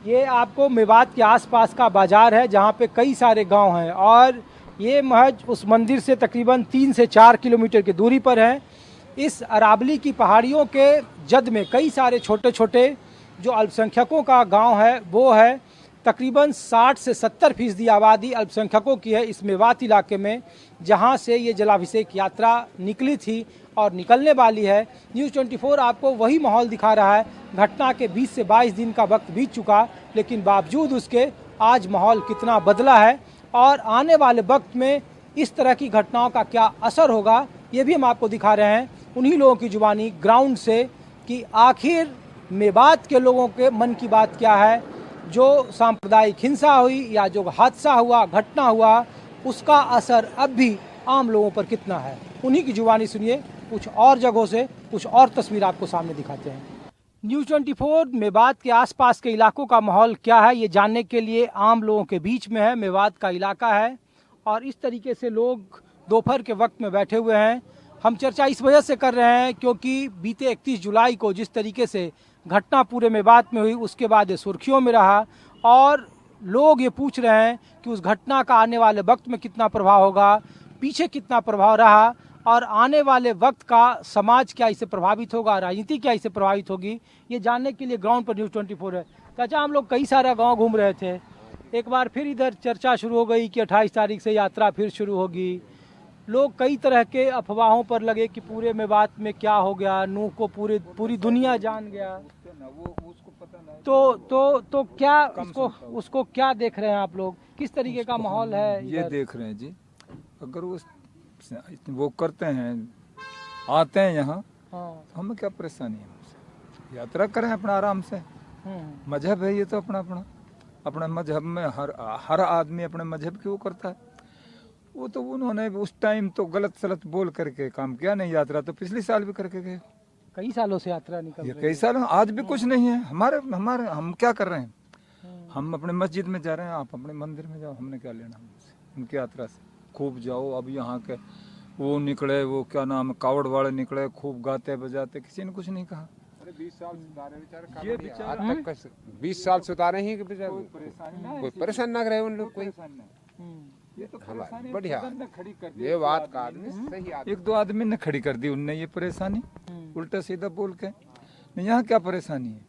ये आपको मेवात के आसपास का बाजार है जहाँ पे कई सारे गांव हैं और ये महज उस मंदिर से तकरीबन 3 से 4 किलोमीटर की दूरी पर है। इस अरावली की पहाड़ियों के जद में कई सारे छोटे छोटे जो अल्पसंख्यकों का गांव है वो है। तकरीबन 60 से 70% आबादी अल्पसंख्यकों की है इस मेवात इलाके में, जहां से ये जलाभिषेक यात्रा निकली थी और निकलने वाली है। न्यूज़ 24 आपको वही माहौल दिखा रहा है। घटना के 20 से 22 दिन का वक्त बीत चुका, लेकिन बावजूद उसके आज माहौल कितना बदला है और आने वाले वक्त में इस तरह की घटनाओं का क्या असर होगा ये भी हम आपको दिखा रहे हैं उन्हीं लोगों की जुबानी ग्राउंड से कि आखिर मेवात के लोगों के मन की बात क्या है। जो सांप्रदायिक हिंसा हुई या जो हादसा हुआ, घटना हुआ, उसका असर अब भी आम लोगों पर कितना है, उन्हीं की जुबानी सुनिए। कुछ और जगहों से कुछ और तस्वीर आपको सामने दिखाते हैं। न्यूज़ 24 मेवात के आसपास के इलाकों का माहौल क्या है ये जानने के लिए आम लोगों के बीच में है। मेवात का इलाका है और इस तरीके से लोग दोपहर के वक्त में बैठे हुए हैं। हम चर्चा इस वजह से कर रहे हैं क्योंकि बीते 31 जुलाई को जिस तरीके से घटना पूरे मेवात में हुई उसके बाद ये सुर्खियों में रहा और लोग ये पूछ रहे हैं कि उस घटना का आने वाले वक्त में कितना प्रभाव होगा, पीछे कितना प्रभाव रहा और आने वाले वक्त का समाज क्या इससे प्रभावित होगा, राजनीति क्या इससे प्रभावित होगी, ये जानने के लिए ग्राउंड पर न्यूज़ 24 है। चाचा, हम लोग कई सारा गांव घूम रहे थे, एक बार फिर इधर चर्चा शुरू हो गई कि 28 तारीख से यात्रा फिर शुरू होगी। लोग कई तरह के अफवाहों पर लगे कि पूरे मेवात में क्या हो गया, नूह को पूरी दुनिया जान गया। तो क्या उसको क्या देख रहे हैं आप लोग, किस तरीके का माहौल है? ये देख रहे हैं जी, अगर वो करते हैं, आते हैं यहाँ, तो हमें क्या परेशानी है? यात्रा करें अपना आराम से, मजहब है ये तो अपना अपने मजहब में हर आदमी अपने मजहब की वो करता है। वो तो उन्होंने उस टाइम तो गलत सलत बोल करके काम किया नहीं। यात्रा तो पिछले साल भी करके गए, कई सालों से यात्रा निकल रही है। कई साल, आज भी कुछ नहीं है। हमारे हम क्या कर रहे हैं? हम अपने मस्जिद में जा रहे हैं, आप अपने मंदिर में जाओ, हमने क्या लेना उनकी यात्रा से? खूब जाओ। अब यहाँ के वो निकले, वो क्या नाम है, कावड़ वाले निकले, खूब गाते बजाते, किसी ने कुछ नहीं कहा। 20 साल से उतारे बेचारे, ये बेचारे 20 साल से उतारे ही, कोई परेशान ना रहे उन लोग, कोई ये तो बढ़िया ये बात का आदमी सही आदमी। एक दो आदमी ने खड़ी कर दी उनने ये परेशानी, उल्टा सीधा बोल के। यहाँ क्या परेशानी है?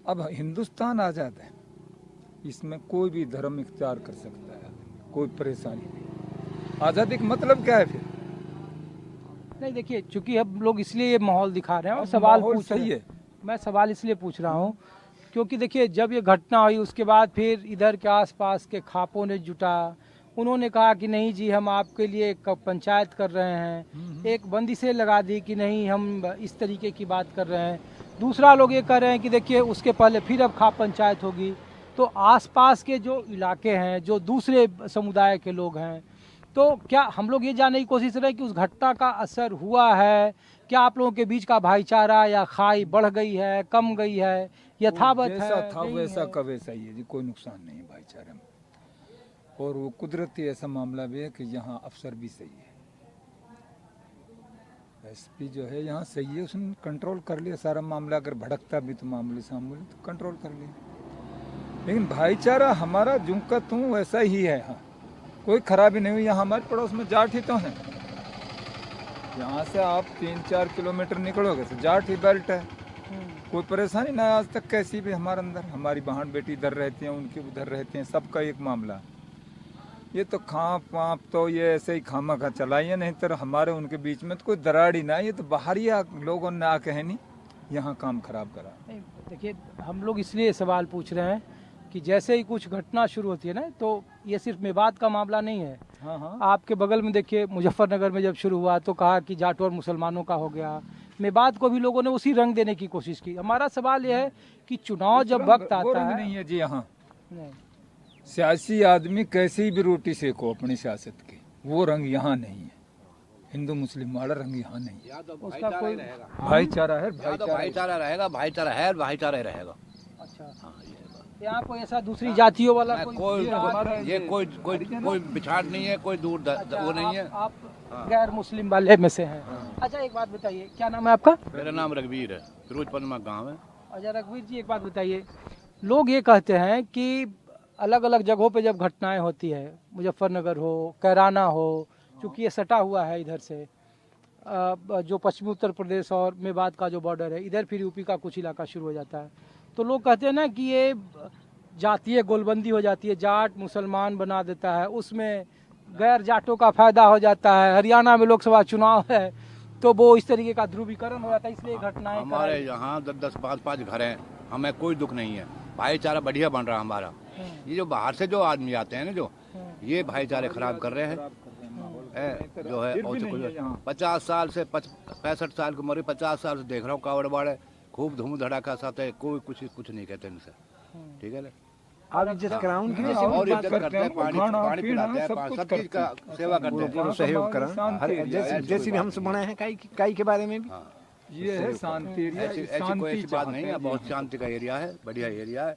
अब हिंदुस्तान आजाद है, इसमें कोई भी धर्म इख्तियार कर सकता है, कोई परेशानी नहीं। आजादी का मतलब क्या है फिर? नहीं, देखिए, चूंकि हम लोग इसलिए ये माहौल दिखा रहे हैं और सवाल पूछ रहे हैं। मैं सवाल इसलिए पूछ रहा हूँ क्योंकि देखिए, जब ये घटना हुई उसके बाद फिर इधर के आसपास के खापों ने जुटा, उन्होंने कहा कि नहीं जी, हम आपके लिए एक पंचायत कर रहे हैं। एक बंदिशें लगा दी कि नहीं, हम इस तरीके की बात कर रहे हैं। दूसरा लोग ये कर रहे हैं कि देखिए, उसके पहले फिर अब खाप पंचायत होगी। तो आसपास के जो इलाके हैं, जो दूसरे समुदाय के लोग हैं, तो क्या हम लोग ये जानने की कोशिश कर रहे हैं कि उस घटना का असर हुआ है? क्या आप लोगों के बीच का भाईचारा या खाई बढ़ गई है, कम गई है, यथावत है? जैसा था वैसा का वैसा ही है जी, कोई नुकसान नहीं है भाईचारे में। और वो कुदरती ऐसा मामला भी है कि यहाँ अफसर भी सही है, एसपी जो है यहाँ सही है, उसने कंट्रोल कर लिया सारा मामला। अगर भड़कता भी तो मामूली सामूली तो कंट्रोल कर लिया। लेकिन भाईचारा हमारा जो का तू वैसा ही है, हाँ, कोई खराबी नहीं हुई। यहाँ हमारे पड़ोस में जाट ही तो हैं। यहाँ से आप 3-4 किलोमीटर निकलोगे तो जाट ही बेल्ट है, कोई परेशानी ना आज तक कैसी भी हमारे अंदर। हमारी बहन बेटी इधर रहती हैं, उनकी उधर रहती हैं, सबका एक मामला। ये तो खाप वाप तो ये ऐसे ही खामा खा चलाइए, नहीं तो हमारे उनके बीच में तो कोई दरार ही ना। ये तो बाहरी लोगों ने आके है नहीं यहाँ काम खराब करा। देखिए, हम लोग इसलिए सवाल पूछ रहे हैं कि जैसे ही कुछ घटना शुरू होती है ना, तो ये सिर्फ मेवात का मामला नहीं है। हाँ। आपके बगल में देखिए, मुजफ्फरनगर में जब शुरू हुआ तो कहा कि जाटों और मुसलमानों का हो गया। मेवात को भी लोगों ने उसी रंग देने की कोशिश की। हमारा सवाल यह है कि चुनाव जब वक्त आता है, नहीं है जी, यहाँ सियासी आदमी कैसी भी रोटी सेको अपनी सियासत की, वो रंग यहाँ नहीं है। हिंदू मुस्लिम वाला रंग यहाँ नहीं है। उसका कोई भाईचारा है, भाईचारा रहेगा, भाईचारा है, भाईचारा रहेगा। अच्छा, यहाँ कोई ऐसा दूसरी जातियों वाला कोई बिछाड़ नहीं है, कोई दूर वो नहीं है। आप गैर मुस्लिम वाले में से हैं। अच्छा, एक बात बताइए, क्या नाम है आपका? मेरा नाम रघुवीर है, फिरोज पनमा गाँव है। अच्छा रघुवीर जी, एक बात बताइए, लोग ये कहते हैं कि अलग अलग जगहों पे जब घटनाएं होती है, मुजफ्फरनगर हो, कैराना हो, चूंकि ये सटा हुआ है इधर से जो पश्चिमी उत्तर प्रदेश और मेवात का जो बॉर्डर है, इधर फिर यूपी का कुछ इलाका शुरू हो जाता है, तो लोग कहते हैं ना कि ये जातीय गोलबंदी हो जाती है, जाट मुसलमान बना देता है, उसमें गैर जाटों का फायदा हो जाता है। हरियाणा में लोकसभा चुनाव है तो वो इस तरीके का ध्रुवीकरण हो जाता है, इसलिए घटनाएं हमारे यहाँ 10-10, 5-5 घर हैं, हमें कोई दुख नहीं है, भाईचारा बढ़िया बन रहा हमारा। ये जो बाहर से जो आदमी आते हैं ना, जो ये भाईचारे खराब कर रहे हैं जो है। और 50 साल से 65 साल की उम्र, 50 साल से देख रहा हूँ कावड़ बाड़े खूब धूम धड़ाका साथ है, कोई कुछ नहीं कहते इनसे, ठीक है ना। आप इज्जत कराऊं की और इज्जत करते हैं, पानी पिलाते हैं, सब चीज का सेवा करते हैं, पूरा सहयोग करा। जैसे भी हम सब बने हैं काई के बारे में भी ये है शांति एरिया। ऐसी कोई बात नहीं है, बहुत शांति का एरिया है, बढ़िया एरिया है,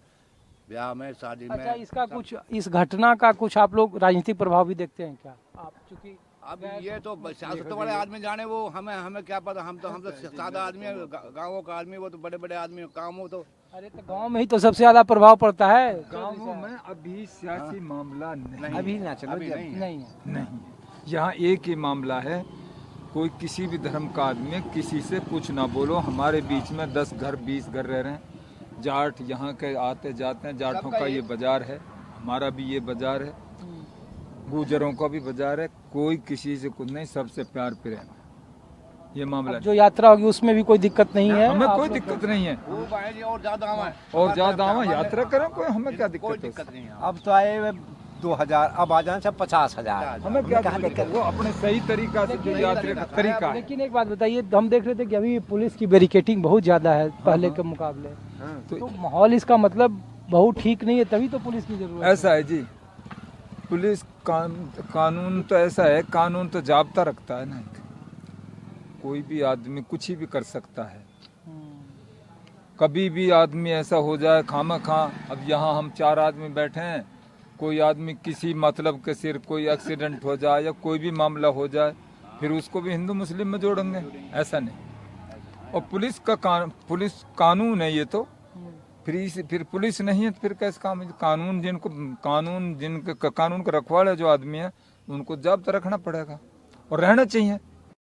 ब्याह में शादी में। अच्छा, इसका कुछ, इस घटना का कुछ आप लोग राजनीतिक प्रभाव भी देखते हैं क्या आप? चूंकि अब ये तो सियासत वाले आदमी जाने, वो हमें क्या पता, हम तो सादा आदमी है, गाँवों का आदमी, वो तो बड़े बड़े आदमी काम हो तो। अरे तो गांव में ही तो सबसे ज्यादा प्रभाव पड़ता है। गाँवों में अभी सियासी मामला नहीं, अभी ना चलो, नहीं है। नहीं, यहाँ एक ही मामला है, कोई किसी भी धर्म का आदमी किसी से कुछ ना बोलो। हमारे बीच में 10 घर 20 घर रह रहे हैं, जाट यहाँ के आते जाते हैं, जाटों का ये बाजार है, हमारा भी ये बाजार है, गुजरों का भी बाजार है, कोई किसी से कुछ नहीं, सबसे प्यार प्रेम, ये मामला। जो यात्रा होगी उसमें भी कोई दिक्कत नहीं है, हमें कोई दिक्कत नहीं है, और ज्यादा आवा यात्रा करें, कोई हमें क्या दिक्कत नहीं है। अब तो आए 2000, अब आ जाए 50,000, हमें क्या दिक्कत, वो अपने सही तरीका से जो यात्रा का तरीका है। लेकिन एक बात बताइए, हम देख रहे थे कि अभी पुलिस की बैरिकेटिंग बहुत ज्यादा है पहले के मुकाबले, तो माहौल इसका मतलब बहुत ठीक नहीं है, तभी तो पुलिस की जरूरत है। ऐसा है जी, पुलिस कानून तो ऐसा है, कानून तो जाब्ता रखता है ना, कोई भी आदमी कुछ ही भी कर सकता है, कभी भी आदमी ऐसा हो जाए खामखा। अब यहाँ हम 4 आदमी बैठे हैं, कोई आदमी किसी मतलब के सिर कोई एक्सीडेंट हो जाए या कोई भी मामला हो जाए, फिर उसको भी हिंदू मुस्लिम में जोड़ेंगे, ऐसा नहीं। और पुलिस कानून है ये तो, फिर पुलिस नहीं है तो फिर कैसे काम है? कानून जिनके कानून के रखवाले जो आदमी है, उनको जब्त रखना पड़ेगा और रहना चाहिए।